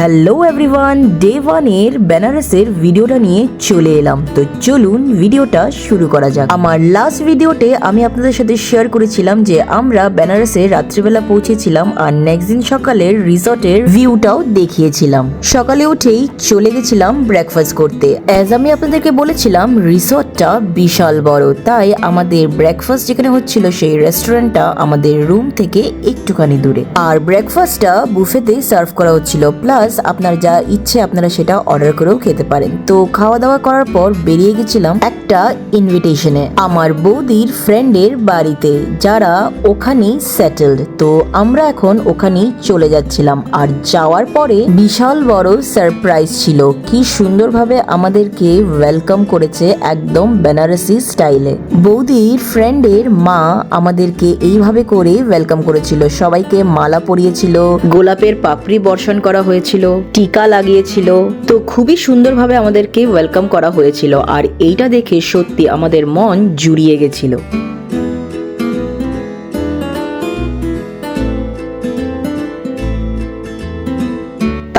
Hello everyone, day ওয়ানের বেনারসের ভিডিওটা নিয়ে চলে এলাম। তো চলুন ভিডিওটা শুরু করা যাক। আমার লাস্ট ভিডিওতে আমি আপনাদের সাথে শেয়ার করেছিলাম যে আমরা বেনারসে রাত্রিবেলা পৌঁছেছিলাম আর নেক্সট দিন সকালের রিসর্টের ভিউটাও দেখিয়েছিলাম। সকালে উঠেই চলে গেছিলাম ব্রেকফাস্ট করতে। অ্যাজ আমি আপনাদেরকে বলেছিলাম রিসর্টটা বিশাল বড়, তাই আমাদের ব্রেকফাস্ট যেখানে হচ্ছিল সেই রেস্টুরেন্টটা আমাদের রুম থেকে একটুখানি দূরে, আর ব্রেকফাস্টটা বুফেতেই সার্ভ করা হচ্ছিল। প্লাস আপনার যা ইচ্ছে আপনারা সেটা অর্ডার করেও খেতে পারেন। তো খাওয়া দাওয়া করার পর বেরিয়ে গেছিলাম একটা ইনভিটেশনে আমার বৌদির ফ্রেন্ডের বাড়িতে, যারা ওখানেই সেটেলড। তো আমরা এখন ওখানেই চলে যাচ্ছিলাম। আর যাওয়ার পরে বিশাল বড় সারপ্রাইজ ছিল। কি সুন্দরভাবে আমাদেরকে ওয়েলকাম করেছে একদম বেনারসি স্টাইলে। বৌদির ফ্রেন্ডের মা আমাদেরকে এইভাবে করে ওয়েলকাম করেছিল। সবাইকে মালা পরিয়েছিল, গোলাপের পাপড়ি বর্ষণ করা হয়েছিল, টিকা লাগিয়েছিল। তো খুবই সুন্দরভাবে আমাদেরকে ওয়েলকাম করা হয়েছিল, আর এইটা দেখে সত্যি আমাদের মন জুড়িয়ে গেছিল।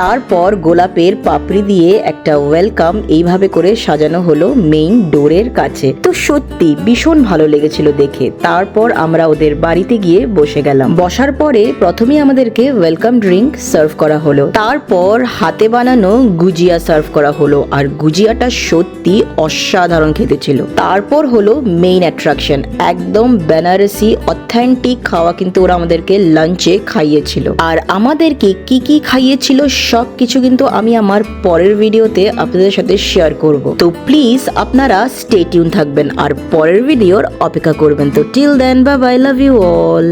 তারপর গোলাপের পাপড়ি দিয়ে একটা ওয়েলকাম এইভাবে করে সাজানো হলো মেইন ডোরের কাছে। তো সত্যি ভীষণ ভালো লেগেছিল দেখে। তারপর আমরা ওদের বাড়িতে গিয়ে বসে গেলাম। বসার পরে প্রথমেই আমাদেরকে ওয়েলকাম ড্রিঙ্ক সার্ভ করা হলো, তারপর হাতে বানানো গুজিয়া সার্ভ করা হলো, আর গুজিয়াটা সত্যি অসাধারণ খেতে ছিল। তারপর হলো মেইন অ্যাট্রাকশন, একদম বেনারসি অথেন্টিক খাওয়া কিন্তু ওরা আমাদেরকে লাঞ্চে খাইয়েছিল। আর আমাদেরকে কি কি খাইয়েছিল সব কিছু কিন্তু আমি আমার পরের ভিডিওতে আপনাদের সাথে শেয়ার করব। তো প্লিজ আপনারা স্টে টিউন থাকবেন আর পরের ভিডিওর অপেক্ষা করবেন। তো till then, bye bye, love you all.